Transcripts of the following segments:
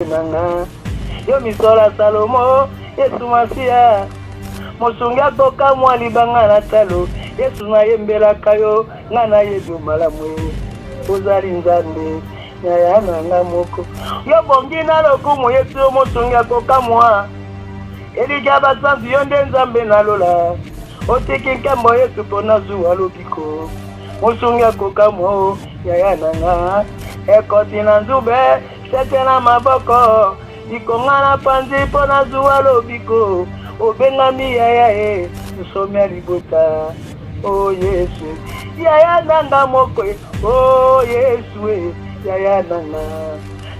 nanga yo misola Salomo Yesu Masia mosunga toka mwali banga na talo Yesu na yembela kayo ngana yedu malamwe ozali nzambe ya nanga moko yo bongi na lokumu Yesu mosunga toka mwa elija basanzi yo nde nzambe na lola otiki nkambo Yesu pona zuwa lobiko mosunga koka mwa ya nanga ekoti na nzube sete na maboko ikongana panzi pona zuwa lobiko obengami yaya usomi alibota oh Yesu yaya nanga moko oh Yesu yaya nanga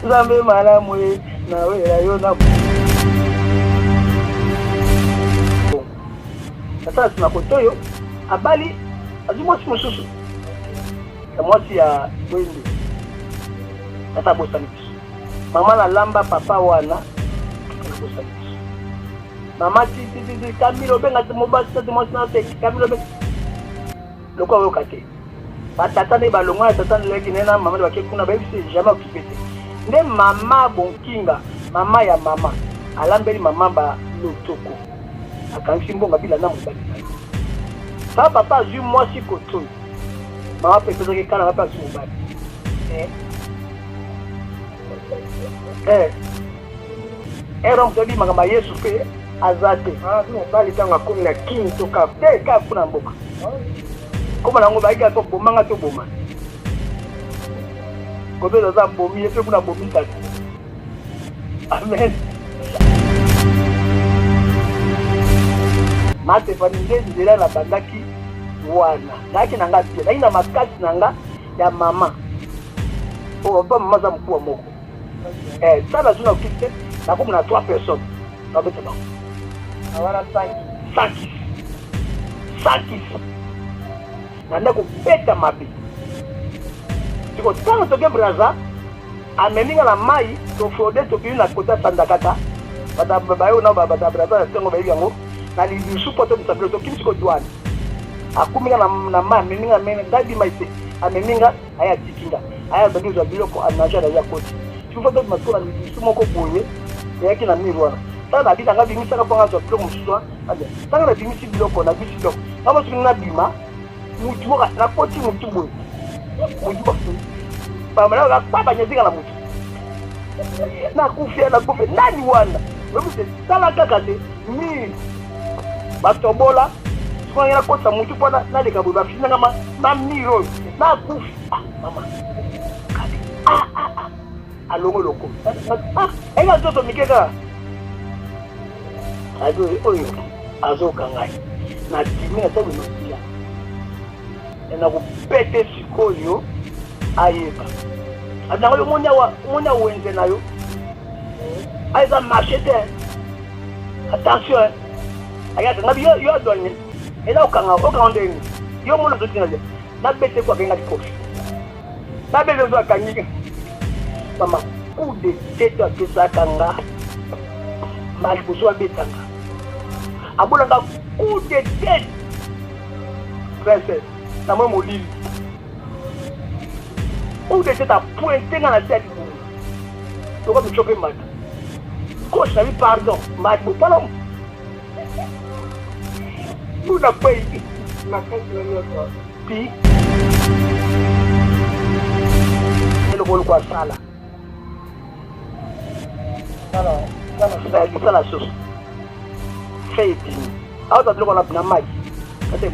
zambe malamwe nawe rayo na sasa tunakotoyo abali azimosi mususu mwasi ya wende tata bosani mama na lamba papa wana bosani mama titi kamilo benga mobasi tati mwasi na te kamilo benga loko awo kate batata ne balongwa tata leki nena mama de kuna ba bisi jamais occupé nde mama bonkinga mama ya mama alambeli mama ba lotoko akansi mbonga bila na mobali sa papa ju mwasi koto mama pesa ke kana papa su mobali ero mtodi magamba Yesu pe azate mobali tanga kumi na kini toka te ka kuna mboka koma nango baiga to bomanga to boma kobe za bomi yepe kuna bomi tatu amen mate faninde nzela na bandaki wana naki nanga pia na ina makasi nanga ya mama o ba mama za mkuu moko sana zuna ukite na kumi na 3 personnes na bete ba awara saki na ndako beta mabi tiko tano toke braza ameninga na mai to frode to kili na kota sandakata bata bayo na bata braza tengo bayi yango na lisu poto msabilo to kili tiko douane akuminga na mai ameninga ngadi maite ameninga aya tikinga aya bagizo biloko anaja ya koti tufoto masura lisu moko boye yaki na mirwana sana bita ngabi misaka panga zo biloko muswa aja sana na bimisi biloko na bisi biloko kama sina bima mutuwa na koti mutuwa mutuwa pamela la papa nyezika la mutu na kufia nani wana wewe sala kaka te ni batobola kwa yana kota mutu pona na de kabu bafina kama na miro na kufi mama alongo loko ega zoto mikeka ado oyo azoka ngai na timina sabu nusia na kupete sikoyo ayeka adango monya wenze nayo aiza machete attention ayaka ngabi yo donye ela okanga ndeni yo mona zotina na bete kwa benga dikofi na bete zo akanyika mama kude tete akisaka nga mali kuswa betanga abulanga kude tete princess na moi molili ou de cette pointe dans la tête donc comme choqué mal coach ça lui pardon mal bon pas non nous n'a pas été ma tête là puis le rôle quoi ça là alors ça c'est la chose fait ah tu as le on a mal c'est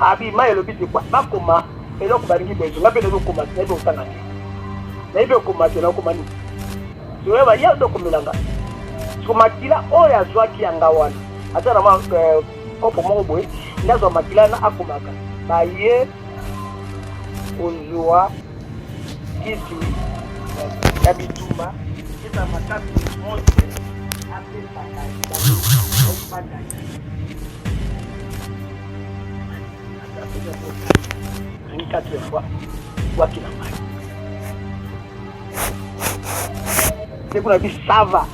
abi mai lo biti kwa makoma eloko baringi bezo ngabe lo koma ebo tanga na ebe koma tena koma ni so ba ya do komilanga so makila oya zwaki yanga wana atana ma opo mo boy ndazo makila na akomaka ba ye ozwa kisi ya bituma kita matatu moja ape pakai une 4 fois quoi qu'il en aille c'est pour la vie ça va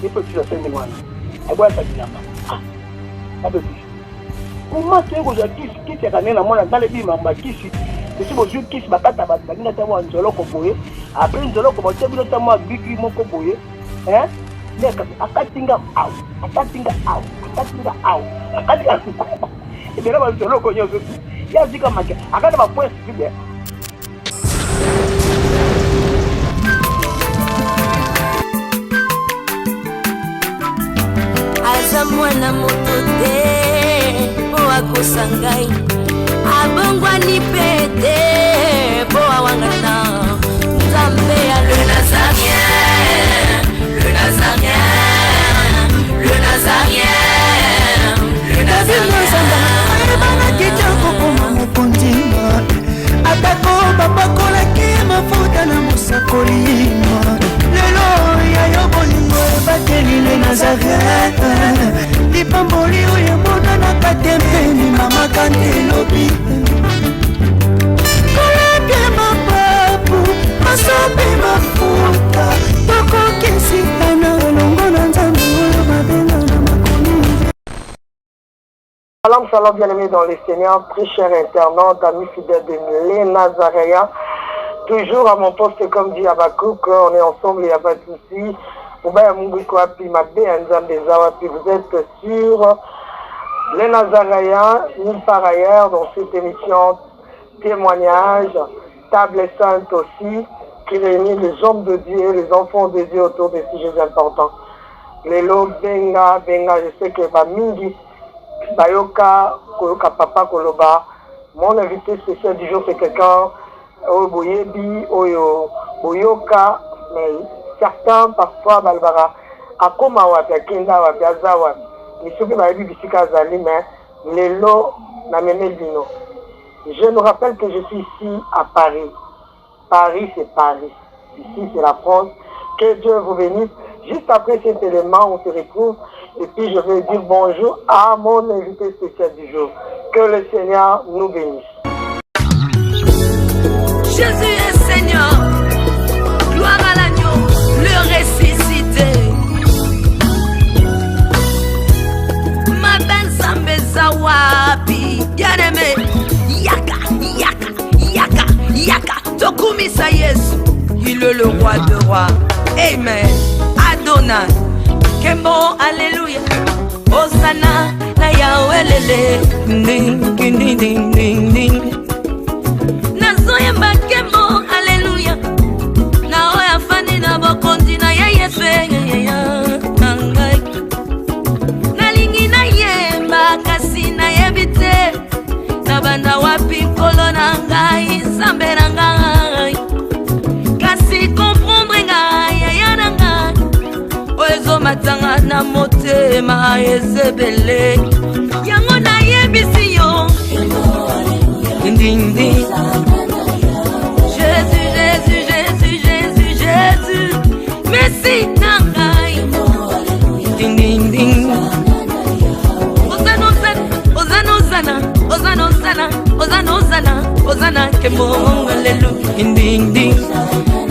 il faut que tu le fasses de moi et voilà ça dit là pas de plus comment tu es aujourd'hui qui t'es ramené à moi dans les bimba kisi si vous jouez kiss bakata balinga tamo nzolo ko boye après nzolo ko bote bino tamo bigri moko boye hein neka akatinga au akatinga et bien là nzolo ko nyozo ya zika make akata ba point bien aza mwana moto te po akosangai abongwani pete po awangana nzambe ya le nazarien le nazarien le nazarien le nazarien ebana kitoko koma mokondima atako bapakolaki mafuta na mosakolima lelo yayo bolingo ebateli le nazarien lipamboli oyo emonanaka te mpeni mama kantelobi koleke mapapu masope mafuta tokokisikana elongo na nzambe oyo babenga na makoni. Salam bien-aimés dans les Seigneurs, très chers internautes, amis fidèles de les Nazaréens. Toujours à mon poste, comme dit Abakouk, on est ensemble, il n'y a pas de souci. Vous êtes sur les Nazaréens, nulle part ailleurs, dans cette émission témoignage, table sainte aussi, qui réunit les hommes de Dieu, les enfants de Dieu autour des sujets importants. Lelo, Benga, je sais que Bamingi, Bayoka, Koloka Papa Koloba. Mon invité spécial du jour, c'est quelqu'un, Oboyebi, Oyo, Boyoka, mais certains parfois, Balbara, Akoma Wapi, Kenda Wapi, Aza Wapi. Mais ceux qui m'avaient dit Bissika Zali, mais Lelo, Namene Bino. Je nous rappelle que je suis ici à Paris. Paris, c'est Paris. Ici, c'est la France. Que Dieu vous bénisse. Juste après cet élément, on se retrouve. Et puis, je vais dire bonjour à mon invité spécial du jour. Que le Seigneur nous bénisse. Jésus est Seigneur. Gloire à l'agneau, le ressuscité. Ma belle Zambeza Wapi. Bien-aimé. Yaka, yaka, yaka, yaka. Tokumisa Yesu. Il est le roi de rois. Amen. Adonai. Kembo, alléluia. Hosanna, na Yahweh lele. Ding, ding, ding, ding, ding. Nazoyemba kembo, alléluia. Na oya fani na bokondi na ya Yesu ya nangai. Nalingi na yemba kasi na yebite. Na banda wapi kolo na ngai, Nzambe na ngai. Kasi comprendre ngai ya na ngai. Oezo matanga na motema ezebele. Yango na yebisi yo. Ding ding. Jésus, Jésus, Jésus, Jésus, Jésus. Merci nangai. Ding ding ding. Ozana, Ozana, Ozana, Ozana, Ozana, Ozana, Ozana, Ozana, kemo hallelujah. Ding ding ding.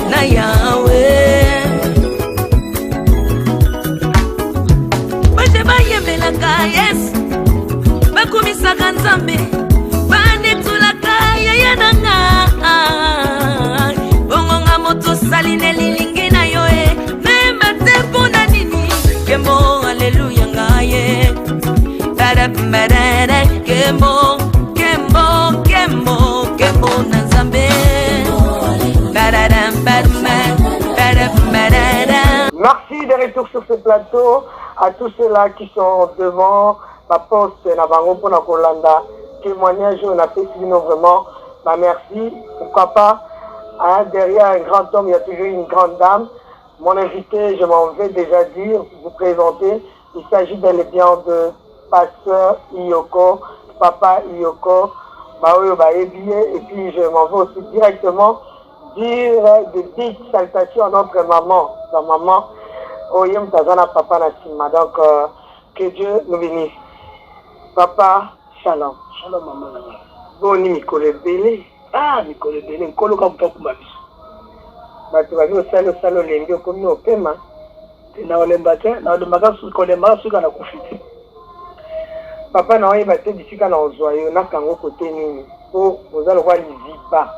Na Yahweh. Baje bayembelaka Yesu. Bakumisaka Nzambe. Banetulaka yaya nanga. Bongonga moto saline lilingi na yo e. Memba te pona nini. Kemo hallelujah ngaye. Badabadada kemo, kemo, kemo, kemo na Nzambe. Badadam badman, badabadada. Merci de retour sur ce plateau. À tous ceux-là qui sont devant ma poste, na bango pona kolanda témoignage, on a fait sinon vraiment. Bah merci. Pourquoi pas, hein, derrière un grand homme, il y a toujours une grande dame. Mon invité, je m'en vais déjà dire, vous présenter. Il s'agit bel et bien de Pasteur Iyoko, Papa Iyoko, Baoyo Baébillé. Et puis je m'en vais aussi directement dire de petites salutations à notre maman, sa maman. Oyem Tazana Papa Nassima. Donc, que Dieu nous bénisse. Papa, shalom. Shalom, maman. Boni Mikole Bele. Ah, Mikole Bele, Nkolo Kamutoku Mabiso. Bato babi osalo lengi okomi opema. Na olemba te, na olemba kolemba suka na kufiti. Papa na oyeba te bisika na ozwa yo na kango kote nini. po ozalo kwa liziba.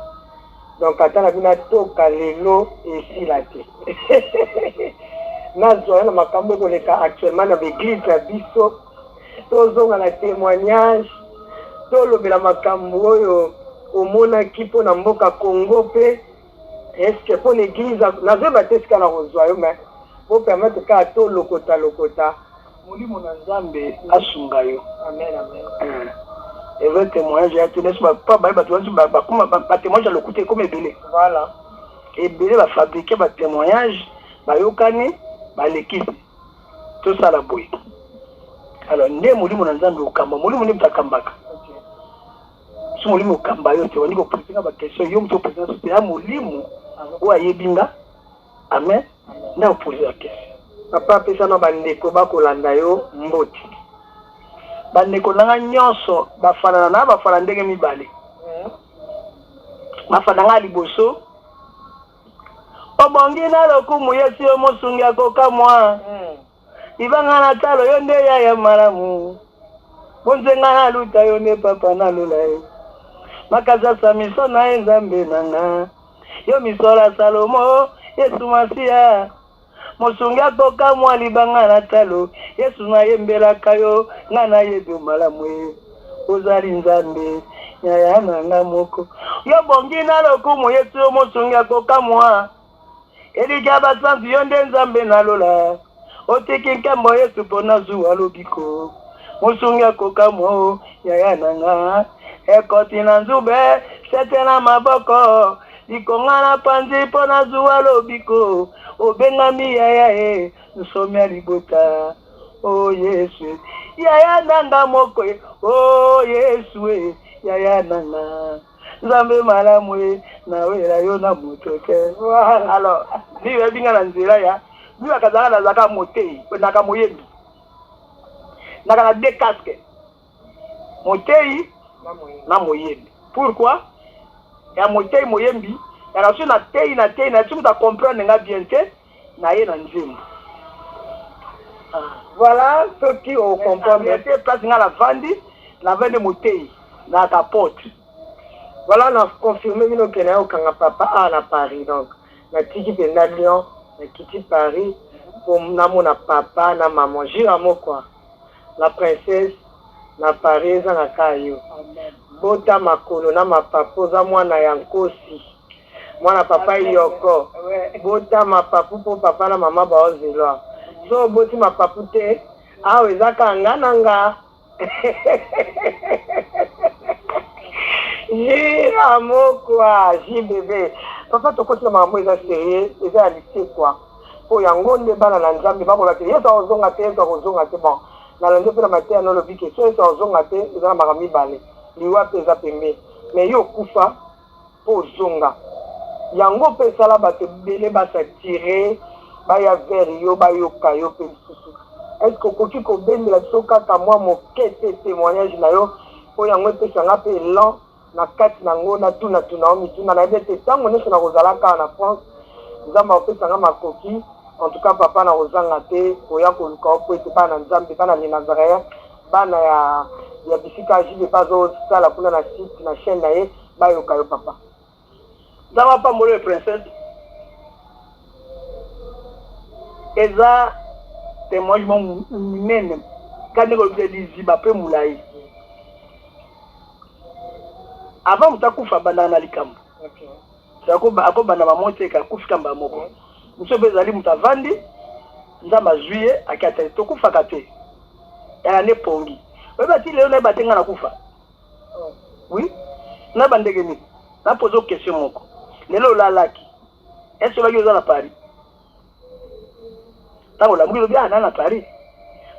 Donc atana bina toka lelo esila te. Nazo na makambo koleka actuellement na l'église ya biso. Tozonga na témoignage. Tolobela makambo oyo omona kipo na mboka Congo pe. Est-ce que pour l'église nazeba te sika na kozwa yo mais pour permettre ka to lokota molimo na Nzambe asunga yo. Amen amen. Et le témoignage ya te n'est pas ba tu ba kuma ba témoignage le côté comme belé. Voilà. Et belé va fabriquer ba témoignage ba yokani ba l'équipe. Tout ça la boy. Alors ndé molimo na Nzambe okamba molimo ni mtakambaka. Si molimo okamba yo te wani ko poser ba question yo mto poser sur ya molimo wa yebinga. Amen. Na poser la question. Papa pesa no bandeko bakolanda yo mboti. Bandeko nanga nyonso bafana na bafana ndenge mibale. Bafana nga liboso. Obongi na lokumu Yesu yo mosungi akoka mwa. Ibanga na talo yo nde ya maramu. Bonzenga na luta yo ne papa na lulae. Makaza samiso na Nzambe nanga. Yo misola Salomo Yesu Masia. Mosungi akoka mwa libanga na talo Yesu na yembela kayo ngana yedo malamwe ozali Nzambe nyaya nanga moko yo bongi na lokumu Yesu yo mosungi akoka mwa elika basanzi yo nde Nzambe na lola otiki nkambo Yesu pona zuwa lobiko mosungi akoka mwa nyaya nanga ekoti na nzube sete na maboko likonga na panzi pona zuwa lobiko obengami yaya nsomi libota oh Yesu yaya nanga moko oh Yesu yaya nanga Nzambe malamu na wera yo na mutoke. Alors ni binga na nzira ya ni akazala na zaka motei na kamoyebi na kana deux casques motei na moyebi. Pourquoi ya motei moyembi la raison na tei na tu dois comprendre nga bien te na ye na nzembo. Voilà ce qui on comprend bien te place nga la vandi motei na capote. Voilà on a confirmé mino que na okanga papa na Paris donc na tiki pe na Lyon na kiti Paris pour na mona papa na maman jiramo quoi la princesse na Paris na kayo. Bota makolo na mapapo za mwana ya nkosi. Mwana papa yoko bota mapapu po papa na mama baozelo so boti mapapu te awe zaka ngananga jira mokwa jibebe papa tokoti na mama eza sérieux eza alité quoi po yango nde bana na Nzambe bakola te yeso ozonga te bon na lande pe na matea no lobike so yeso ozonga te eza na makami bale liwa pe eza pembe mais yo kufa po zonga yango pe sala bato bele basa tirer baya vers yo bayoka yo pe susu. Est-ce que koki ko bende la soka ka moi mokete témoignage na yo po yango pe sanga pe lan na kati nango na tuna mituna na bete tango ne sona kozala ka na France Nzamba pe sanga makoki en tout cas papa na ozanga te koya ko luka ko ete bana Nzambe bana ni Nazareth bana ya bisika jibe bazo sala kuna na site na chaîne na ye bayoka yo papa. Zama pa molo princesse eza témoignage mene kane ko liziba pe mulai avant mutakufa bana na likambo okay sako bana ba monte ka kufika mba moko mso bezali mutavandi Nzamba juillet akata to kufa kate ya ne pongi beba ti leo na batenga na kufa oui na bandege ni na pozo question moko lelo lalaki est-ce que bayo na Paris tango la mwilo bia na Paris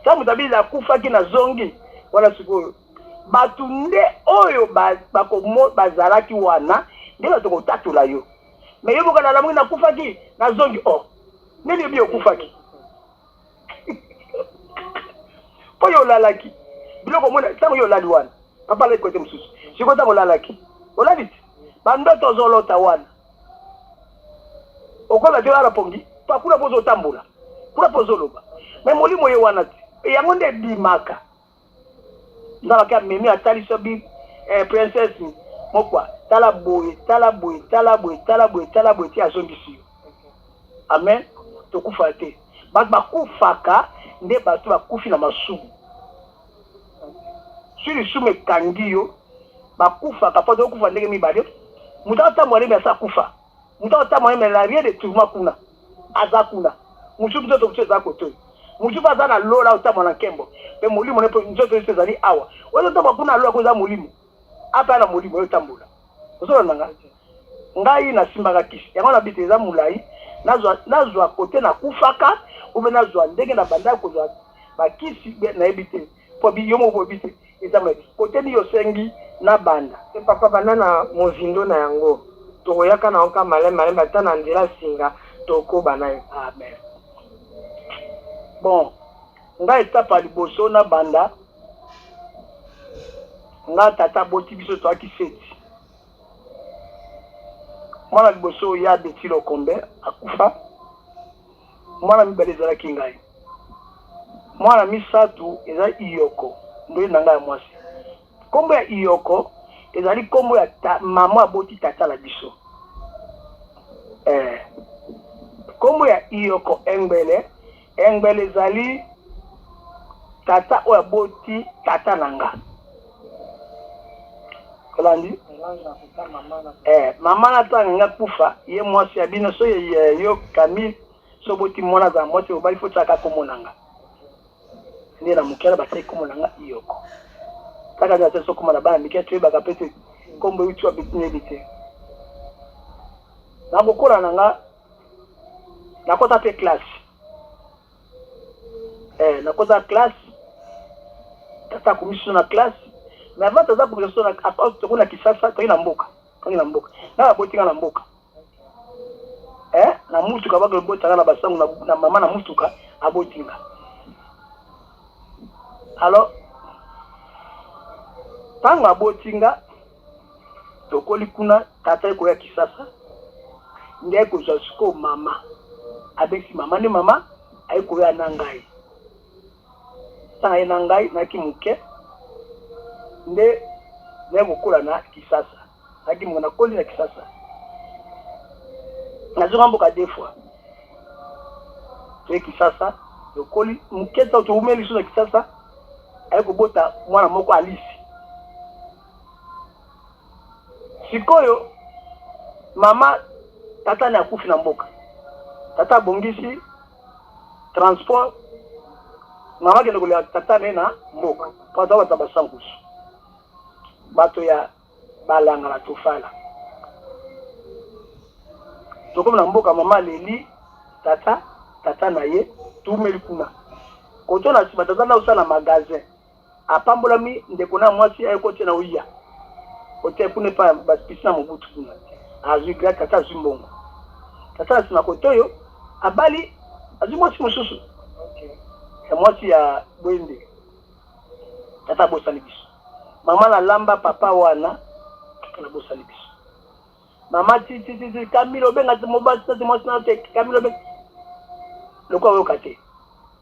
tango tabila kufa kina zongi wala sikoyo batunde oyo bakomo bazalaki wana ndela to kotatula yo mais yo boka na la mwina kufa ki na zongi oh nini bio kufa ki po yo lalaki biloko mona tango yo lali wana papa le kote msusu siko tango lalaki olali bandoto zolota wana okola te ala pongi pa kuna pozo tambula kuna pozo loba mais molimo ye wana te yango nde bimaka ndala ka memi atali sobi princesse mokwa tala boye ti azongisi amen tokufa te bato bakufaka nde bato bakufi na masumu sur lisumu ekangi yo bakufaka po tokufa ndenge mibale mutu atamwale asa kufa mutu atamwale la rien de tourment kuna aza kuna mutu mtoto mtu eza koto mutu baza na lola otamwala nkembo pe molimo ne nzoto ezali awa ozo to bakuna lola ko za molimo apa na molimo yo tambola ozo nanga ngai na simbaka kisi yango na biti eza mulai nazwa kote na kufaka ube nazwa ndenge na banda kozwa bakisi na ebite po bi yomo bo bite eza mai kote ni yosengi na banda te papa banana mozindo na yango tokoyaka na oka malema ta na nzela singa tokoba na yo amen bon nga etapa liboso na banda nga tata boti biso toaki feti mwana liboso ya Betty Lokombe akufa mwana mibale ezalaki ngai mwana misatu eza Iyoko ndoye na ngai ya mwasi kombo ya Iyoko ezali kombo ya mama aboti tata la biso kombo ya Iyoko Engbele ezali tata oyo aboti tata na nga kolandi mama na tanga nga kufa ye mwasi ya bino so yo Camille so boti mwana za mwasi obali fo tsaka komonanga ndi na mukela batai komonanga Iyoko taka za so komona bana mikia tuye baka pete kombo yutu wa bitine bite na kokola nanga na kota pe classe na kota classe tata komisho na classe mais avant tata komisho na tokuna kisasa toina mboka na botinga na mboka na mutuka baka botanga na basangu na mama na mutuka abotinga alors tango abotinga tokoli kuna tata eko ya kisasa nde kozwa siko mama abeki mama ni mama aiko ya nangai tanga na ngai na kimuke nde nekokula na kisasa naki mwana koli na kisasa nazonga mboka deux fois to kisasa yokoli muketa utumeli na kisasa aiko bota mwana moko Alice sikoyo mama tata na kufi na mboka tata bongisi transport mama kende kulia tata na mboka kwa sababu tabasangusu bato ya balanga na tofala toko na mboka mama leli tata na ye tumeli kuna koto na sima tata na usana magasin apambola mi ndeko na mwasi ayeko tena uya kote kune pa baspisina mobutu kuna azui grata tata zimbongo tata sima kotoyo abali azui mwasi mususu ya mwasi ya bwende tata bosani biso mama na lamba papa wana na bosani biso mama titi Camilo benga mobali tata mwasi na te Camilo benga lokwa wewe kate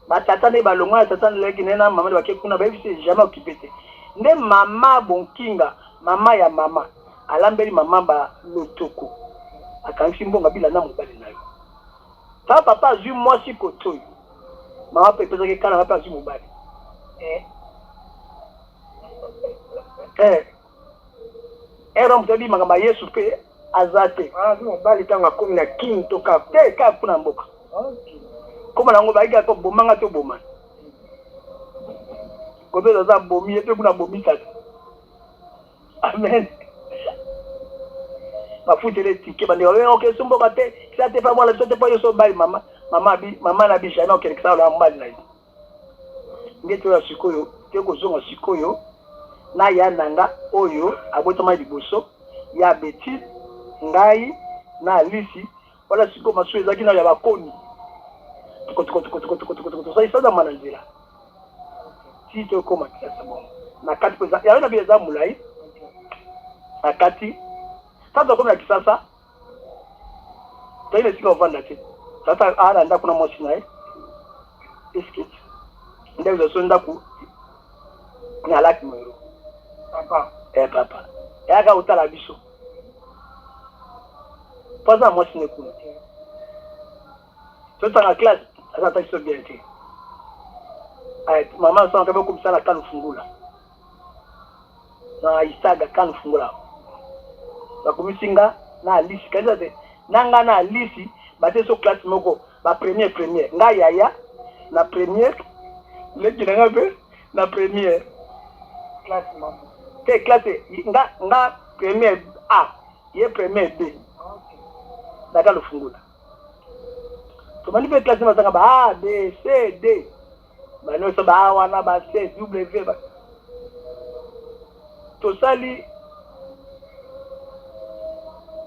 batata ne balongwa tata leki nena mama de bakekuna ba bisi jamais occupé te nde mama bonkinga mama ya mama alambeli mama ba lotoko akansi mbonga bila na mobali nayo papa azui mwasi kotoyo mama pepe zake kana papa azui mobali ero mtabi magamba Yesu pe azate mobali tanga komi na king toka te ka kuna mboka koma nango baika to bomanga to bomana kobe za bomi ete kuna bomi tata amen bafutele tike bande ole okay sumbo kate kisate pa mwana sote pa yoso bali mama na bisha na okay kisala la mbali na ngeto ya sikoyo te kozonga sikoyo na ya nanga oyo abotoma liboso ya Betty ngai na Alice wala siko maso ezaki na ya bakoni toko sai sada mananzira tito koma kiasa bon na kati pesa ya na bieza mulai na kati sasa koma kisasa taile siko vanda te sasa ala nda kuna mosi nae iskit ndio zo sonda ku na laki mwero papa papa yaka utala biso paza moi sine kuna tota na classe ata kiso bien te ay mama sana kama kumsala kan fungula na isaga kan fungula bakumisinga na alisi kaza te nanga na alisi bate so classe moko ba premier nga yaya na premier leki nanga be na premier classe mama te classe nga premier A ye premier B daga lufungula to mani be classe mazanga ba A B C D ba no so ba wana ba C W ba to sali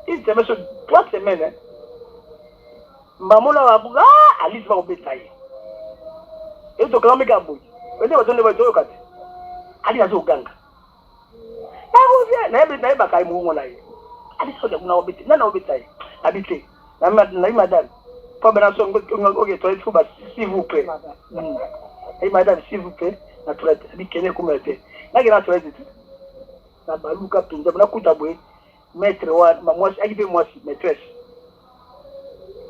il te met sur 3 semaines mamona babuga alisi ba obetaye eto kama mikabu wende batonde bato kati ali azo ganga na ba kai mungu na ye ali so kuna obeti na obetaye habité na madame pas bien so ngoge toilette faut s'il vous plaît et madame s'il vous plaît na toilette bikene kumete na gina toilette na baluka pinza na kutabwe maître wa moi agibe moi maîtresse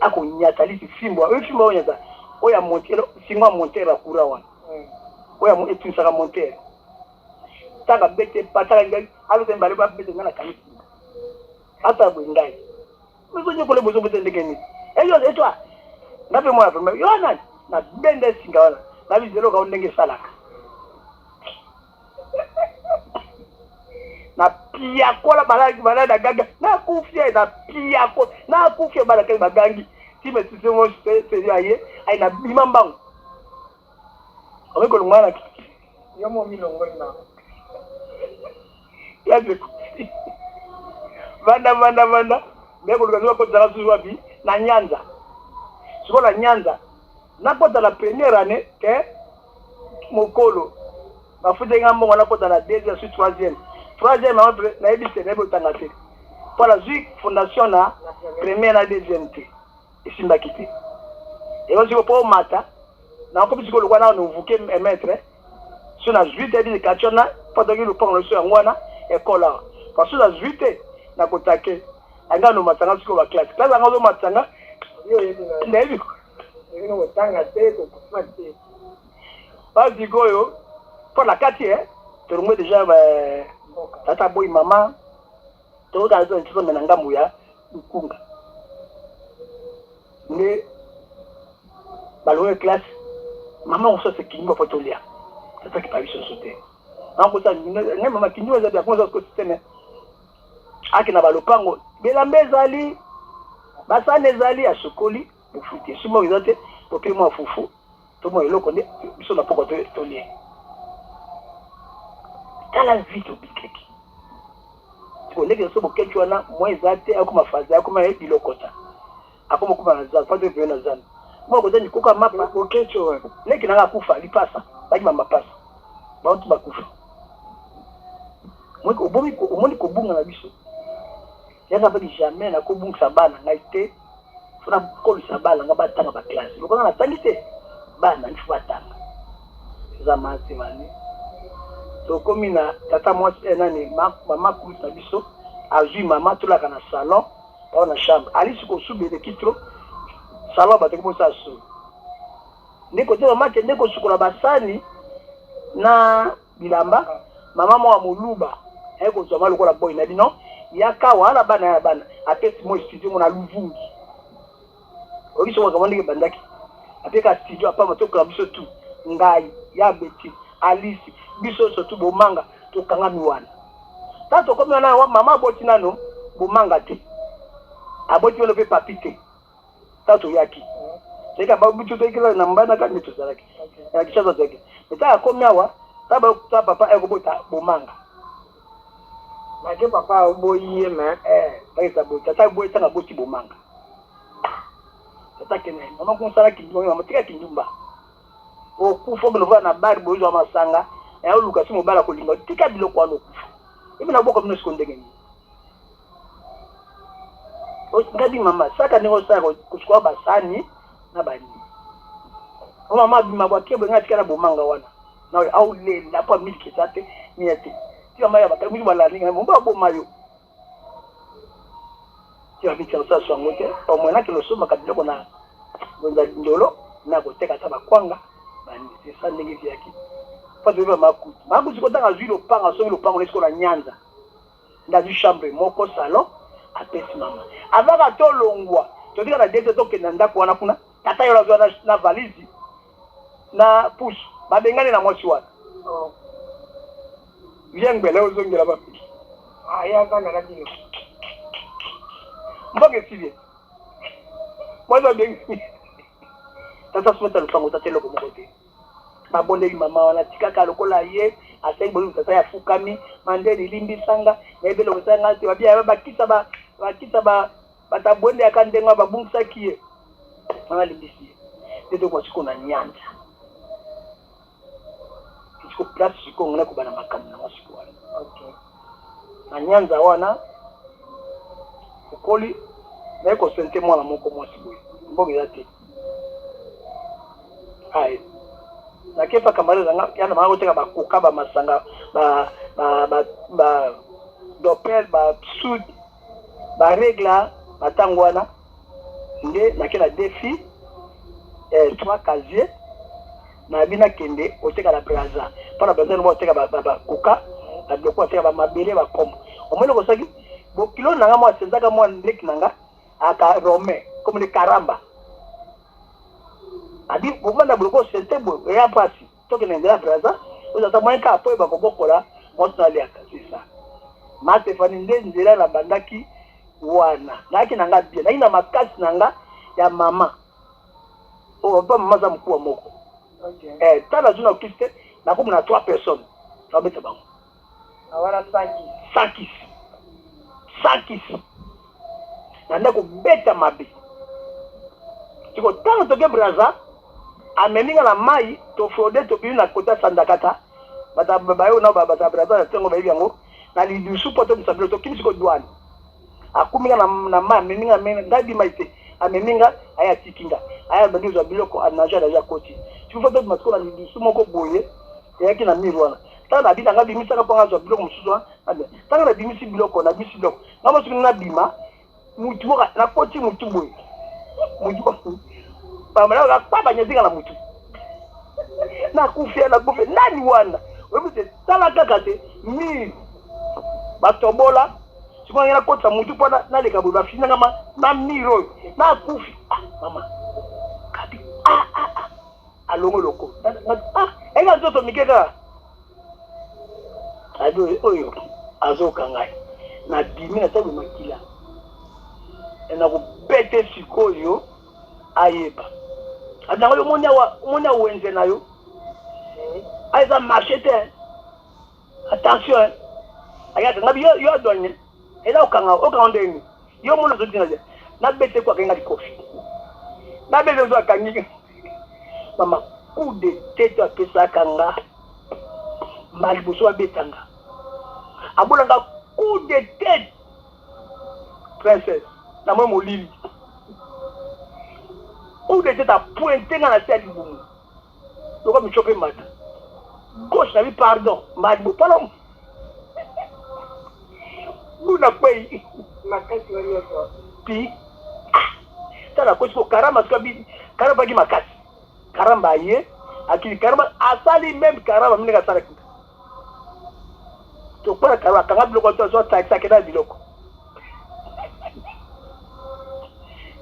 ako nyatalisi fimbo fimbo onyata oya monter singwa monter la courant oya mo etu saka monter taka bete patala ngai alo mbale ba bete ngana kanisi ata bwingai muzonye kole bozo butendeke ni eyo etwa ngape mwa pema yona na bende singa wala na bizelo ka ndenge salaka na pia kola balada gaga na kufia na pia ko na kufia balaka bagangi time tsimo se aye ai na bimambango aweko ngwana yomo milongo ina yaje vanda mbeko lukaziwa kwa zarazu wapi na Nyanza sikola Nyanza na kota la première année ke mokolo bafude ngambo wana kota la deuxième sur troisième après na ebise nebo tangate pour la Zui fondation na première na deuxième te isimba kiti et aussi pour mata na ko bisiko lokwa na uvuke maître sur la Zui te di kachona pendant que le pont le sur ngwana école parce que la Zui te na kotake anga no matanga siko ba classe anga no matanga yo yetu na hivi ndio watanga teto kufati basi goyo pour la quartier turumwe déjà tata boy mama to ga zo ntso mena ngambu ya ukunga ne balwe classe mama on se kingo fotolia tata ki parisho sote nango sa ne mama kinyo za bia kwanza ko systeme akina balopango belambeza ali basane zali ya sokoli bufuti simo izote popi mo fufu to mo eloko ndi biso na poko to lie kala vito bikeki to lege so bokeki wana mo izate akuma faza akuma bilokota akuma kuma naza pa de bena zana mo ko zani kuka mapa bokeki wana leki nanga kufa lipasa baki mama pasa bantu bakufa mo ko bomi ko omoni ko bunga na biso yaka ba jamais na ko bunga bana ngaite funa ko sabala ngaba tanga ba classe lokona na tangite bana nfuatanga za mate mani to komina tata moi nani mama kuta biso azui mama tulaka na salon au na chambre ali siko sube de kitro salon ba te ko sa su ndiko te mama te ndiko sukola basani na bilamba mama mo amuluba eko zoma lokola boy na bino yaka wala bana ya bana apesi mo studio na luvungi okiso wa kamandike bandaki apeka studio apa moto kwa biso tu ngai ya beti alisi biso so tu bomanga to kanga miwana tato komi na wa mama boti nano bomanga te aboti wala pe papite tato yaki seka ba bitu to kila na mbana ka mitu salaki ya kishazo zake nita komi awa taba papa eko bota bomanga na ke papa oboyiye me baita bota tata boy tanga boti bomanga tata kene mama kunsala kinyo mama tika kinyumba o kufo bino na bari bozo wa masanga ya uluka simo bala kolinga tika biloko ano kufa ibi na boko mino sikonde ngeni o ngadi mama saka ningo saka kuchukua basani na bani o mama bima bwa kebe ngati kana bomanga wana na au le la pa milki sate niati tia maya bakambi balalinga mumba bo mayo tia bicha sasa ngote au mwana kilo soma kabila na gonza ndolo na koteka taba kwanga bani sasa ndenge yake pas de makuti ko tanga zuilo panga so lo panga lesko na nyanza ndazi chambre moko salon apesi mama avaka to longwa to dika na dete to kenda ndako wana kuna tata yo la na valise na push babengane na mwasi wana bien bele ozongela ba aya kana na dino mboge sivye mwaza bengi tata smeta lupango tatelo ko mokote babonde mama wana tikaka lokola ye asai bolu tata ya fukami mandeli limbi sanga nebelo kusanga ati wabia bakisa batabonde akandenga babungsa kie mama limbisi teto kwa siku na nyanja siku plus siku ngana kubana makamu na wasiku wale okay na nyanza wana ukoli na iko sente mwana moko mwasiku mboge yake hai na kefa kamaliza yana mara kuteka bakukaba masanga ba dopel ba sud ba regla matangwana nde na kila défi 3 casier na bina kende oteka la plaza para besoin mo oteka ba kuka na doko oteka ba mabele ba komo omelo ko saki bo kilo nanga mo senzaka mo ndek nanga aka rome comme le karamba adi bomanda buloko sentebo ya pasi toke na plaza uzata mwenka apo ba kobokola motali akasisa mate fani nzela na bandaki wana naki nanga bien na ina makasi nanga ya mama o ba mama za mkuu moko okay tala juna ukiste na kumu na 3 personnes babeta bango awara sakis na ndako beta mabe tiko tano toke braza ameninga na mai to fraude to bi na kota sandakata bata bayo na bata braza tengo bayi yango na lidusu poto msabilo to kimisi ko douane akuminga na mai ameninga ngadi maite ameninga aya tikinga aya bandizo biloko anaja ya koti tufa to matko na lidusu moko boye yaki na mirwana tana bina ngabi misaka panga zo biloko musuzo tana na bimisi biloko na bisi biloko ngamo sikina bima mutu na koti mutu boye mutu pamela kwa banyezinga na mutu na kufia na kufe nani wana wewe tala kakate mi batobola siko ngena kota mutu pona na leka bo bafina ngama na miro na kufi mama kati alongo loko ega zoto mikeka ado oyo azoka ngai na dimi na tabu makila na ko bete sikoyo ayeba adanga yo monya wenze nayo aiza marchete attention ayata ngabi yo donne ela okanga ndeni yo mono zo dinaje na bete kwa kenga dikofi na bete zo akanyi mama coup de tête apesa kanga malibuso abetanga abulanga coup de tête princesse na moi molili ou de tête à pointer dans la tête du boum. Donc me choper mat. Gauche na pardon, malibu pas non. Nous na pay makasi wali yoto. Pi. Tala ko ko karamba skabi karamba gi makasi. Karamba ye akili karamba asali même karamba mimi nga sala. To para karamba kanga biloko to so taxa kena biloko.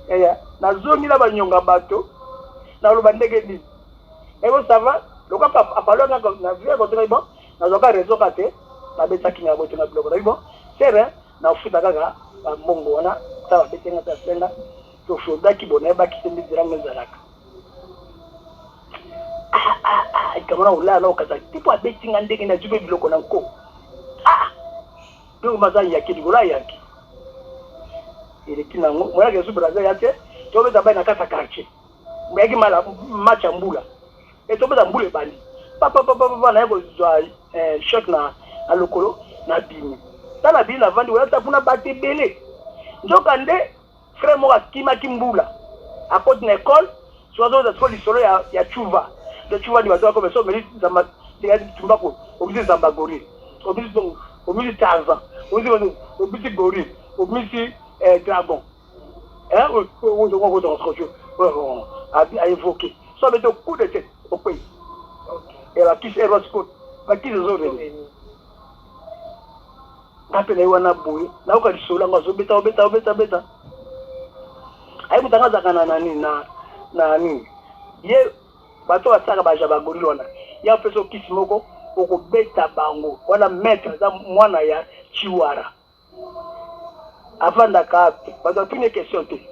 Eya na zoni la banyonga bato na lo bandeke ni ebo sava lo ka apalo na vie ko tena bon na zoka rezo kate na beta kinga boto na bloko na bon sere na ufuta kaka ba mongo wana sawa betenga ta senga to shoda ki bona ba ki tembi diranga zalaka kamera ula na okaza tipo abetinga ndenge na jube biloko na nko ndio mazani yake digula yake ile kina mwana ke subra yake tobe tabai na kata quartier mwegi mala macha mbula tobe za mbule bali papa na yako zwa shot na alokolo na bini tala bini na vandi wala tafuna bati bele njoka nde frère mo akima kimbula apot na école sozo za skoli solo ya chuva de chuva ni wazao comme ça mais zamba ya tumbako obligé zamba gori Obisi Tarzan, obisi gorille, obisi dragon. A évoqué. Ça veut dire coup de tête au pays. Et la qui est Roscoe, la qui est Zoro. Napele wana boye, na ukalisola ngazo beta. Ayi mutangaza kana nani. Ye bato basaka baja bagorille wana. Ya peso kisimoko okobeta bango. Wana maître za mwana ya Chiwara. Avanda kapi, bato tune question te.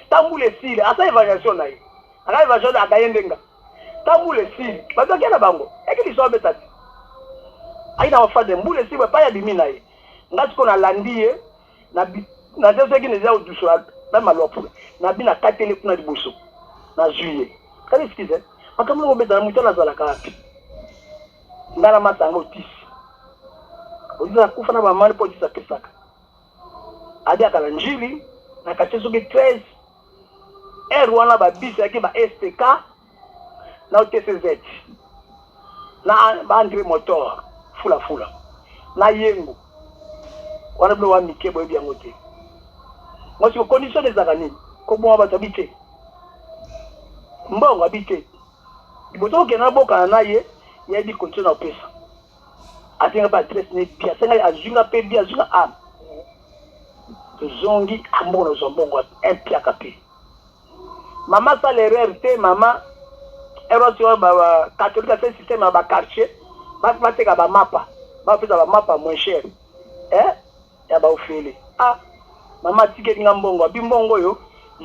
Tambule sile, asa évaluation na ye. Aka évaluation akayendenga. Tambule sile, bato kena bango. Ekili so beta. Aina wafade mbule sile pa ya bimi na ye. Ngati ko na landiye na zezo ki neza udusura na malopo. Na bina katele kuna libuso. Na juillet. Kali skize. Makamwe ngo beta na mutana zala kapi. Ndana masanga otisi. Oziza kufa na bamani po tisa pesaka. Adi akala njili na kachezo ki 13 wana ba bisi yaki ba STK na UTCZ na ba Andre motor fula na yengo wana blo wa mikebo ebi yango te moi sur condition des agani ko bon ba tabite mbongo abite iboto ke na boka na ye ye di continue na pesa atenga ba adresse ne bia senga azunga pe bia azunga am zongi ambono zombongo empiaka pe mama sa l'erreur te mama erosio ba catholique c'est système ba quartier ba teka ba mapa ba pesa ba mapa moins cher ya ba ofele mama tike nga mbongo bimbongo yo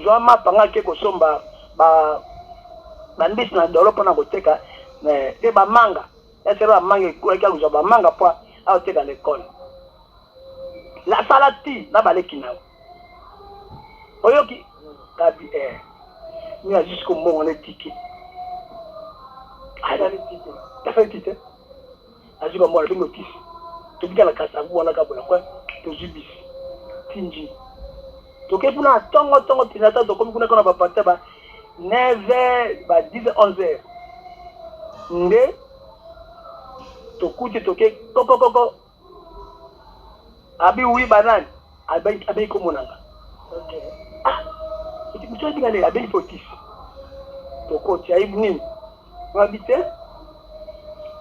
zo mapa nga ke ko somba ba ndisi na dolopo na koteka te ba manga esera manga ko ka zo ba manga po a teka l'école la salati na baleki na oyoki kabi ni a jusqu'au moment on est ticket ada le ticket ta fait ticket aji ba mo le notice to bigala kasa bu wana ka bola kwa to jibis tinji to ke puna tongo tinata to komi kuna ba pata ba 9h ba 10 11h nde to kuti to ke koko abi wi banani abi ko monanga okay mtu dinga le abi fotis to ko ti ayi nini wabite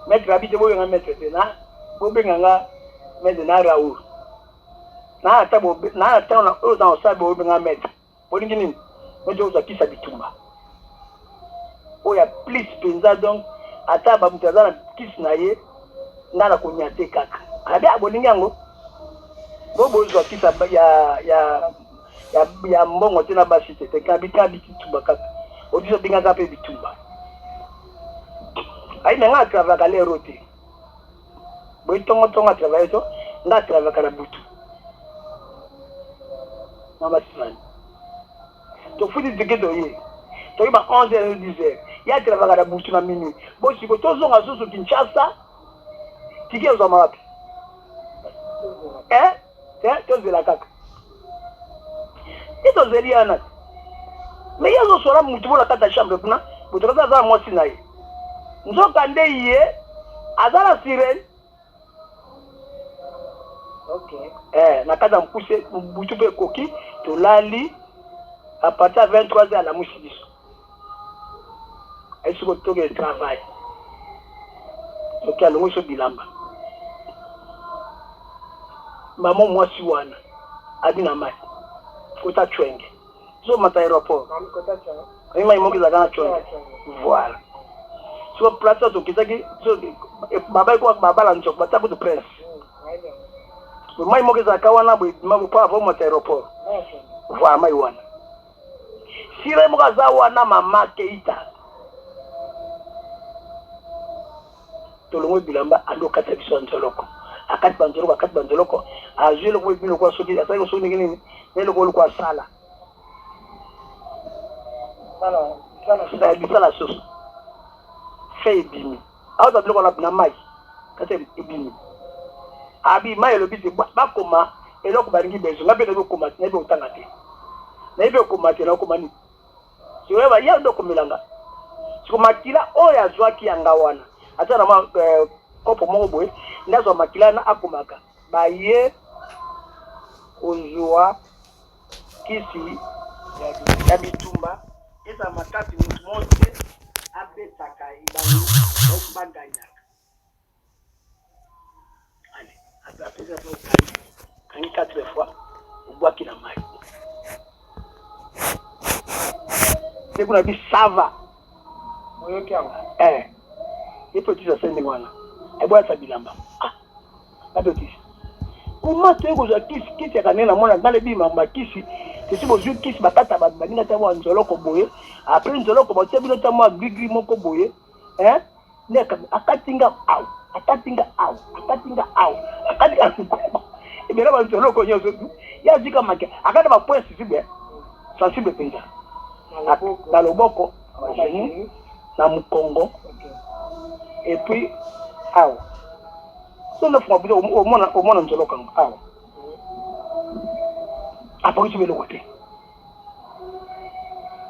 mettre habite bo nga mettre te na bo benga nga mettre na raoul na ata na o za osa bo benga mettre bo dingi nini mo jo za kisa bitumba o ya please penza donc ata ba mutazana kisi na ye ngana ko nyate kaka abi abolingi yango bobo zo kisa ya mbongo tena basi tete kabita bitumba kaka odiso binga kape bitumba ai nga travailler kale rote boy tongo travailler to nga travailler kala butu mama simani to fudi digedo ye to iba 11h 10h ya travailler kala butu na minuit bo siko to zonga susu Kinshasa tike zo mapi to zela kaka ito zeliana mais yazo sora mutu bola kata chambre kuna mutu za mosi na ye nzoka nde ye azala sirene okay na kata mpuse butu pe koki to lali à partir de 23h à la musidiso est-ce que tu as travail ok alongo so bilamba maman moi si wana adina mai kota chwenge so mata aéroport kota chwenge ima imogi za kana chwenge voilà so plaza to kisaki so baba ko baba la nchok bata ko to press mai imogi za kawana bo mabu pa vo mata aéroport voilà mai wana sire mo za wana mama keita to longo bilamba ando kata biso ntoloko akati banzoloko ajele ko bino ko soki asa ko soki ngini nelo ko kwa sala sala bisala soso fei bini aw da biloko na bina mai kate bini abi mai lo biti ba koma eloko baringi bezo ngabe na koma na be utanga te na be koma te na koma ni siwe ba ya ndo komilanga siko matila oya zwaki yanga wana ata na ma kopo moko boye ndazo makilana akomaka baye ozwa kisi ya bitumba eza makati mutu mote abetaka ibango okubaganyaka allez après ça kangi 4 fois obwaki na mai c'est qu'on a dit ça va et petit ça c'est wana et boya sa bilamba la petit comment tu as kisi ya kanena mona dans le bima makisi c'est si bonjour kisi batata baninga ta mwa nzolo ko boye après nzolo ko bote bino ta mwa grigri moko boye neka akatinga au et bien là nzolo ko nyoso ya zika make akata ba point sensible penza na loboko na mukongo et puis au so le front au mona nzolo kango au après tu veux le côté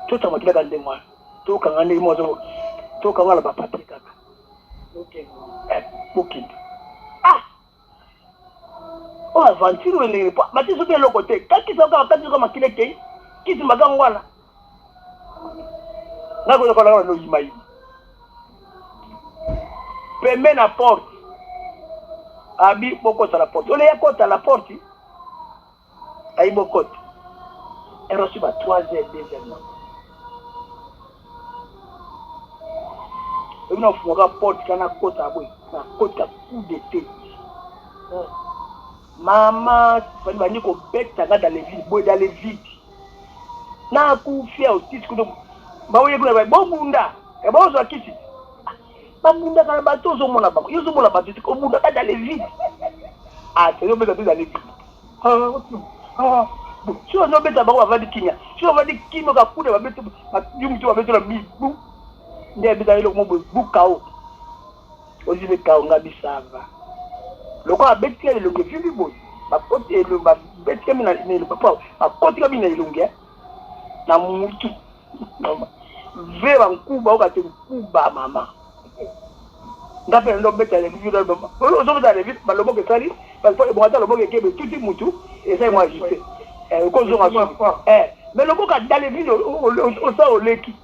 tout ça m'a dit dans des mois tout quand on est mozo tout quand on a pas Patrick ok oh aventure le pas mais tu sais le côté quand tu sais comme qu'il est qui tu m'as gangwana na ko ko no yimayi peme na porte abi boko sa la porte ole ya kota la porte ay bokot et reçu ba 3h deuxièmement et nous fera porte kana kota boy na kota coup de tête maman fani bani ko beta dans les villes boy dans les villes na ku fia aussi ku ba oye ku ba bunda e ba ozo kisi ba bunda kana ba tozo mona ba yo zo mona ba titi ko bunda ka dans les villes te yo beta dans les villes si on obeta bango bavandi kinya si on vandi kino ka kude babeto yumtu babeto la bibu ndiye beta ile mo bukao ozile kao ngabisava loko abeti ile longe fibi boy ba poti ile ba beti mina ile papa ba poti ka mina ilunge na mutu vera nkuba okate nkuba mama ndape ndo beta ile bibu ndo ozo beta ile bibu balobo ke sali parce que bon ata lobo ke kebe tuti mutu et ça moi ajusté mais le mot dans les villes au ça au leki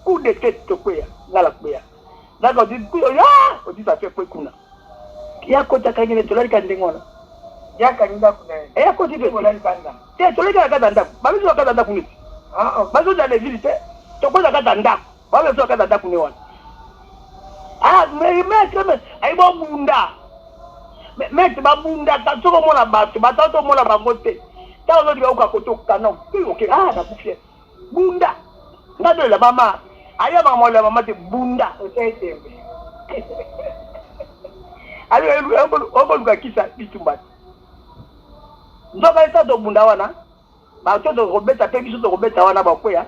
coup de tête to quoi là la quoi là quand dit on dit ça fait quoi kuna ya kota kanyene to lali kandengona ya kanyinda kuna ya koti de lali kanda te to lali kanda ndako babizo kanda ndako ni bazo dans les villes to ko kanda ndako babizo kanda ndako ni wana mais ay bo bunda mete babunda tatoko mona bato batato mona bangote ta ozo diba ukakotoka non ok na kufie bunda ngado la mama aya mama la mama te bunda otetembe ali ongo lukakisa bitumba ndoka ita do bunda wana ba to do robeta pe biso do robeta wana ba koya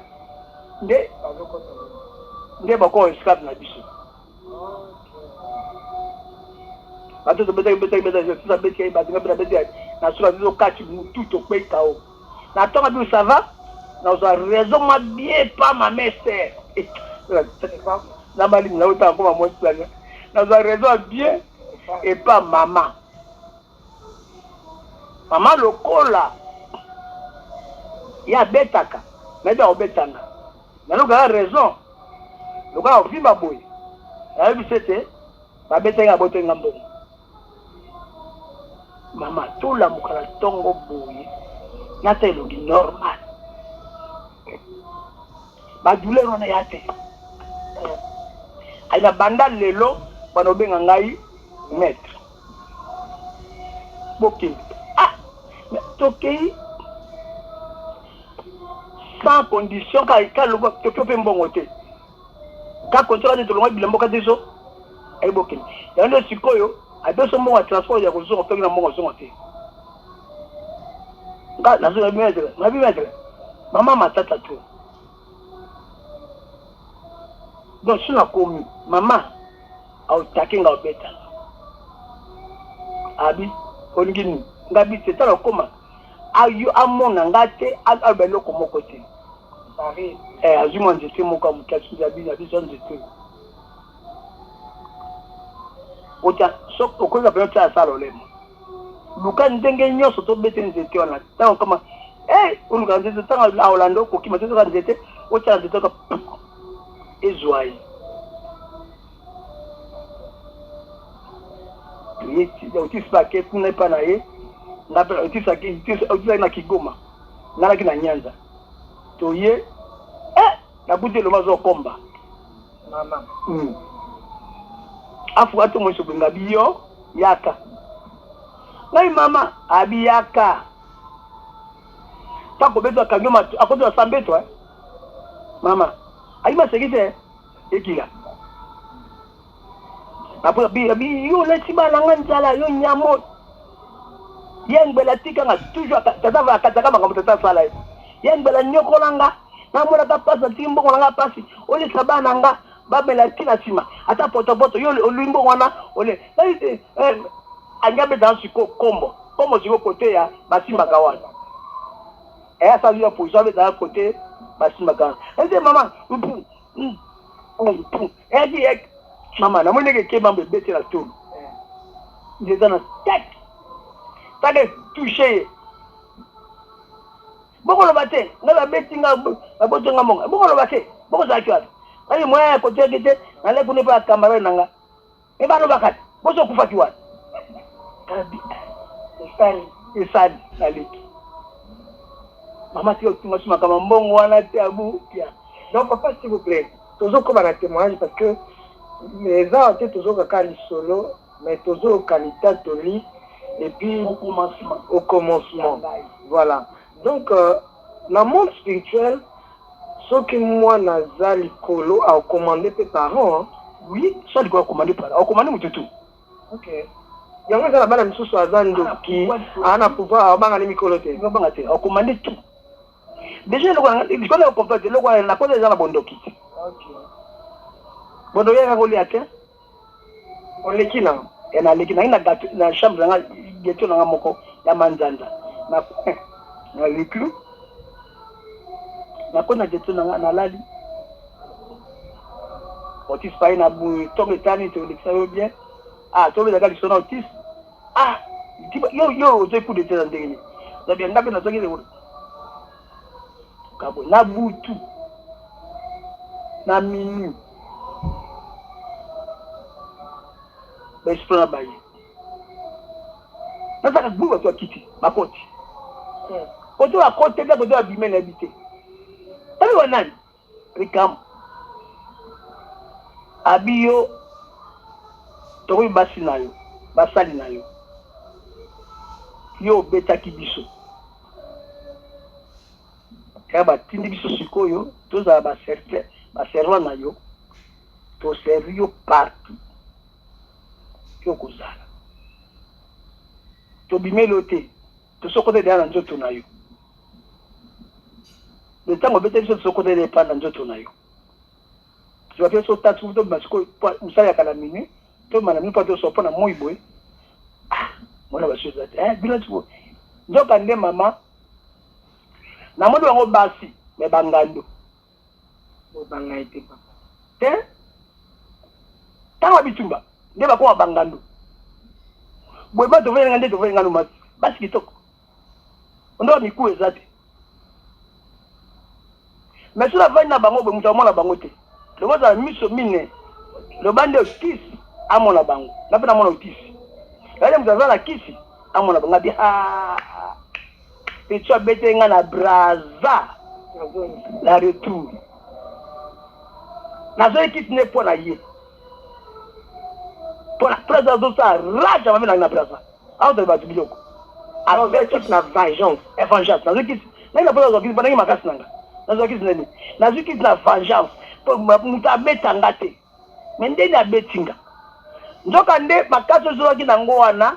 nde ba ko escape na biso bato to beta ça beta ba dinga beta na sura biso kati mutu to pe kao na tonga bi ça va na zo raison ma bien pas ma mère na mali na uta ko ma mo tsana na zo raison bien et pas maman lokola ya betaka mais ba obetanga na loka raison loka ofimba boy na bi c'était ba betanga botenga mbongo mama tout la mukala tongo boye nata elongi normal ba douleur on yate aina banda lelo bano benga ngai maître boki tokei sans condition ka lobo tope mbongo te ka contrôle de tolonga bilembo ka deso ay boki ya ndo sikoyo abeso mo wa transport ya kuzo ko na mo zo te nga na zo maître na bi maître mama matata tu donc sina komi mama au takinga obeta abi oningini ngabi tetala koma ayu amona ngate abelo komoko te azuma nzete moko mutasi ya biso nzete ocha sok okoza pe cha sala olemo luka ndenge nyoso to bete nzete wana tango kama uluka nzete tango la Orlando ko kima tezo ka nzete ocha nzete ka ezwai yeti otis paquet kuna pa na ye ngape otis na Kigoma ngala kina Nyanza to ye na bute lo mazo komba mama afu atu mwisho binga biyo yaka ngai mama abiyaka tako beto akanyoma akoto sambeto mama aima segite ekila apo bi yo leti bana nganjala yo nyamo yengbela tika nga toujours tata kataka makambo tata sala yengbela nyokolanga na mona ka pasa timbo kolanga pasi oli sabana nga babela tina sima ata poto yo olimbo wana ole angabe dans kombo siko côté ya basimba kawana ça lui a posé dans côté basimba kawana maman mama na mwenye ke mambe bete la tolo ndeza na tak toucher boko lo bate ngala beti nga baboto nga monga boko lo bate boko za kiwa ali moya côté gete na le kuni pa kamera nanga ba lo bakati boso kufatiwa Isani naliki mama sio tunasema kama mbongo wana tabu pia donc papa s'il vous plaît toujours comme un témoignage parce que les gens étaient toujours kakali solo mais toujours qualité toli et puis au commencement voilà donc la monde spirituel ce que moi nazali kolo a commandé par parents oui ça doit commander par au commander mututu OK yango za bana misusu azando ki ana pouvoir banga ni mikolo te banga te au commander tout déjà le ko le complète le ko na ko déjà na bondoki OK bondo yanga ko liate on lekina ena lekina ina na chambre nga geto nga moko ya manzanda na liklu na ko na geto nga na lali otis pa ina bu tonge tani to leksayo bien to le daga sona otis yo je coup de tête ndenge na bien ngabe na tonge le kabo na butu na minu bestra baye nataka kubuka kwa kiti makoti koto akote ndio koto abimene habite tabi wanani rikam abiyo to basi nayo basali nayo yo beta kibiso kaba tindi biso sikoyo toza ba serva nayo to servio partout kozala to bimelo te to sokote de na nzoto na yo le tango bete biso sokote de pa na nzoto na yo tu vas faire so tatu to basiko usaya kala mini to mana mi pa to so pona moiboy mona ba chose bila tu njoka nde mama na modo wango basi me bangando o bangaite pa te tawa bitumba nde bakoma bangando boy ba to venga nde to venga no mas basi kitoko ndo miku ezate mais sur la vaine na bango bo muta mona bango te le moza miso mine le bande otis amona bango na pena mona otis yale mzaza na kisi amona bango bi pecho bete nga na braza la retour na zo kisi ne pona ye pour la présence de ça rage à même na braza out de babiloko alors c'est la vengeance na zo kisi na présence de bana makasi nanga na zo kisi nani na zo kisi na vengeance pour muta betanga te mais ndeni abetinga nzoka nde makaso zo ki nango wana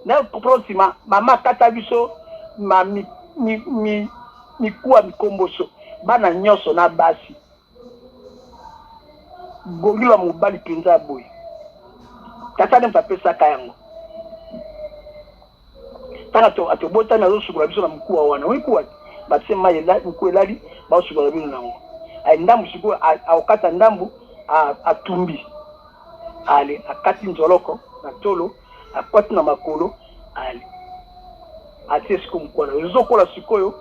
na proxima mama kata biso ma mi kuwa mikomboso bana nyoso na basi gogila mobali penza boy tata ne mpapesa kayango tana to atobota na zo sugula biso na mkuwa wana wikuwa basema yela mkuwa lali ba sugula biso nango ai ndambu siku aokata ndambu atumbi ale akati njoloko na tolo akwati na makolo ali atie siko mkwana ezokola sikoyo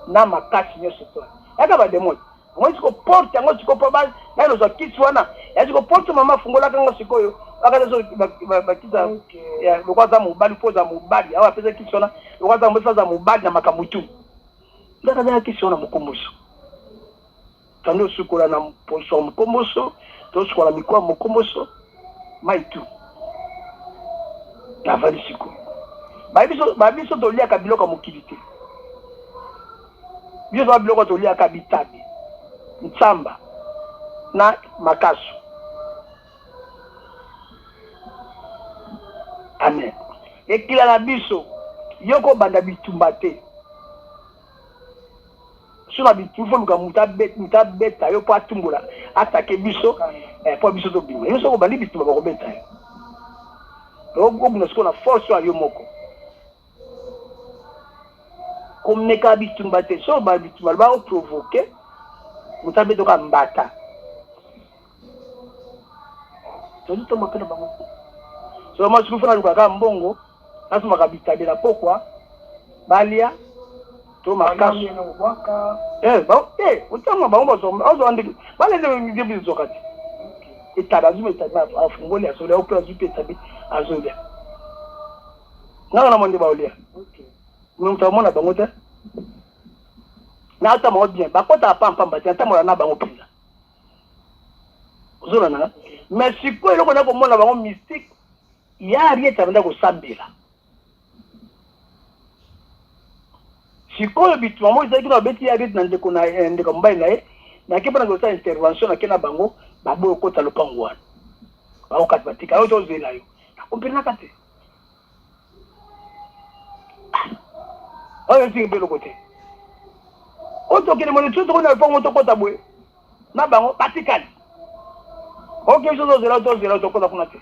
na makasi nyonso to yaka bademoni moi siko porte yango siko po ba na loza kisi wana ya siko porte mama fungola kango sikoyo akazo bakita ya lokwaza mobali poza mobali awa pesa kisi wana lokwaza mbosa mobali na makamutu ndaka za kisi wana mukomboso tando sukola na poso mukomboso to sukola mikwa mukomboso maitu na vali siko babiso tolia kabilo ka mokilite biso babiloko tolia ka bitabi ntsamba na makaso amen ekila na biso yoko banda bitumba te suna bitumfo luka mutabeta yo po atumbola atake biso po biso to bima yo soko bandi bitumba bakobeta yo okuna siko na force wa yo moko komeka bitumba te so ba bitumba ba o provoquer mutabeta ka mbata to mokana bango so ma sukufuna luka ka mbongo asuma ka bitabela pokwa balia to makaso utama bango ozo andi baleze mbibi zokati itada zuma itada afungoli asole au pla zupe tabi azolia na monde baolia mtamona bango te na ata mo bien bakota pampa mbati ata mo na bango pila zona na mais siko eloko na komona bango mystique ya rieta banda ko sambela sikoyo bitu mamo izaki na beti ya rit na ndeko na ndeko mbai na na kipa na gosa intervention na kena bango babo okota lopango wana ba okati batika yo to zela yo kompena kate oyo ntingi belo kote oto kene mo ntuto ko na lopango to kota bwe na bango batikali oke zo zela to kota kuna te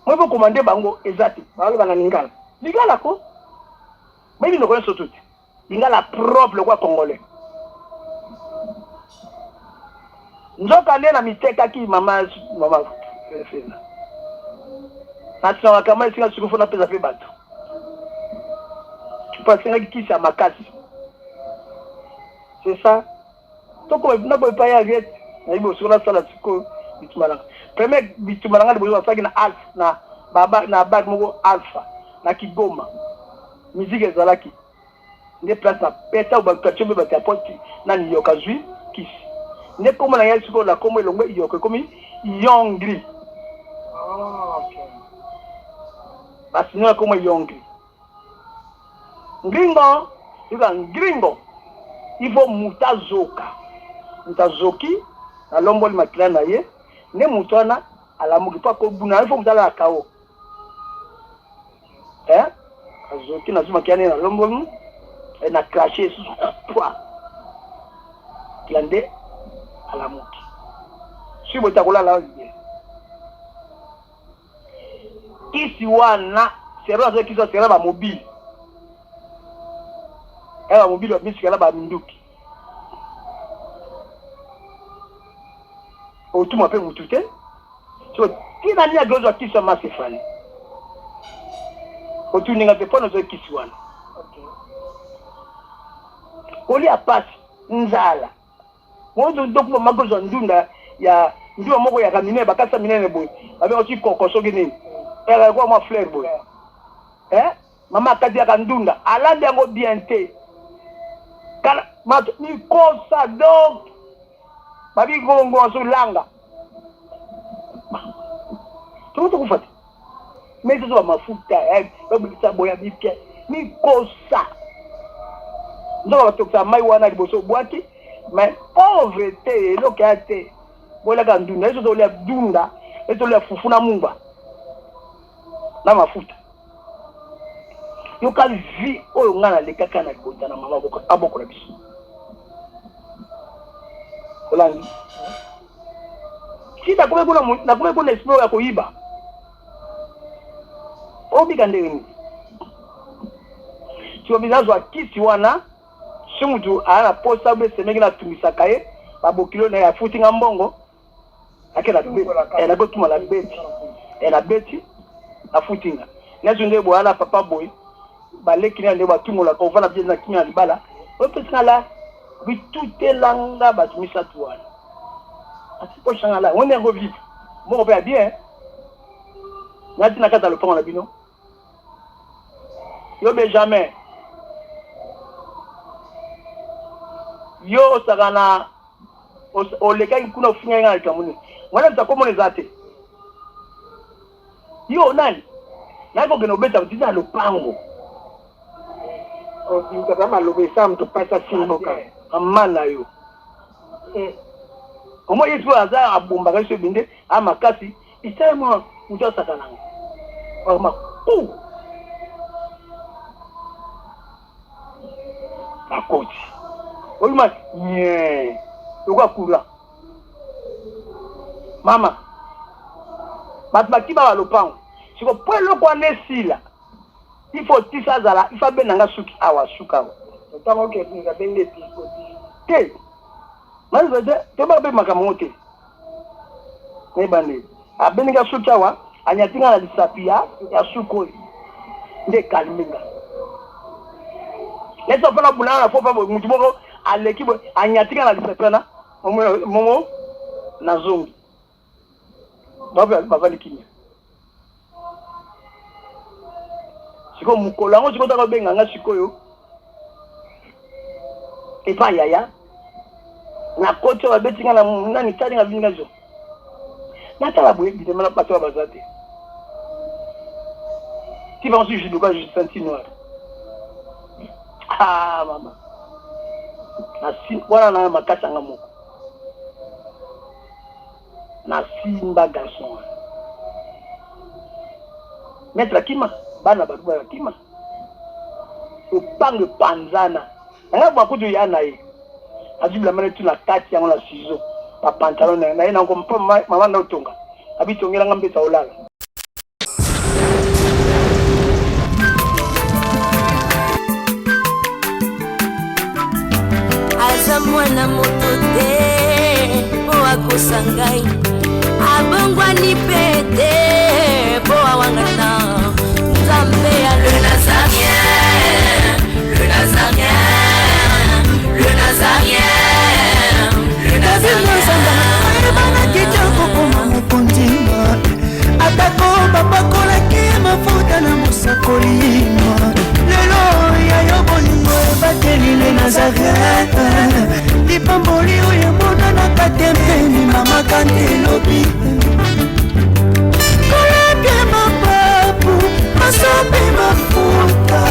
mo bo komande bango ezati ba bana lingala lingala ko mais il ne connaît surtout. Il a la propre le quoi congolais. Nous avons allé la miteka qui maman fait. Natuna kama isinga sukufu na pesa pe bato. Tu penses que qui c'est makasi. C'est ça. Donc on n'a pas ya get. Na ibo sur la sala siko bitumala. Premier bitumala ngali bozo saki na alpha na baba na bag mo alpha na kigoma. Musique ezalaki ne place na peta ou bakachombe ba tapoti na nyoka zui kisi ne komo na yesu ko la komo elongo yoka komi yongri okay basi na komo yongri ngringo ivo mutazoka mutazoki na lomboli makila na ye ne mutwana alamuki pa ko buna ifo mutala kao azoki na zuma kiane na lombo na cracher sous toi klande ala muki si botakola la kisi wana sero zo kiso sero ba mobile ba mobile misikala ba nduki otuma pe mutute so kina nia gozo kiso masifani otuninga te pona zo kisi wana oli apasi nzala mozo dokuma magozo ndunda ya ndio moko ya kamine bakasa minene boy abe oti kokoso gini era kwa ma fleur boy mama kadi ya ndunda alande yango bien te kala mato ni kosa donc babi gongo so langa tuto kufata mais zo mafuta babi saboya bipia ni kosa ndo batokisa mai wana liboso bwaki mais pauvreté lokate bola ka ndunda ezo to lia dunda ezo lia fufuna mumba na mafuta yoka vi oyo ngana lekaka na libota na mama boko aboko la biso olangi si na kuna explore ya kuiba obika ndeni sio bizazo akisi wana simutu ana posta be semeki na tumisaka ye babokilo na ya futinga mbongo akela na gotuma la beti la beti la footinga nazo nde boala papa boy baleki na nde batungola ko vana bien na kimia libala opesanga la bitutelanga batumisa tuana asipo changala on est revivre bon on bien nati na kata le pont na bino yo Benjamin yo sagana o leka kuna ufinya ngala kamuni wana mtakomo zate yo nani nako geno beta mtiza lopango o mtazama lobesa mtopata simoka amana yo omo yesu aza abomba kaso binde ama kasi isema mtu sakana ama akoti oyuma nye uko kula mama batmakiba balopango siko pwelo kwa nesila ifo tisazala ifa benanga suki awa suka otango ke pinga bende pisko te manzo de to ba be makamote ne bande abenga suki awa anyatinga na disapia ya suko nde kalminga leso fana bulana fo pa mutu moko alekibo anyatinga na disapia na momo na zongi baba likinya siko mukolo ngo siko taka benga nga sikoyo epa yaya na kote wa betinga na nani tani nga vinga zo natala boye bide mala pato bazate ti va ensuite je dois je senti noir ah mama na si wana na makasa nga moko na simba garçon maître kima bana baduba kima upange panzana nga ba kudu ya nae azibla mane tu na kati yango na ciseau pa pantalon na ina ko mama na utonga abitongela ngambe ta olala aza mwana moto te wakosangai abongwani pete po awangata nzambe ya le nazarien le nazarien le nazarien le nazarien bana kitoko koma mokondima atako babakolaki mafuta na mosakolima lelo yayo bolingo ebateli le nazarien lipamboli oyo monanaka tempeni mama kandelobi koleke mapapu masopi mafuta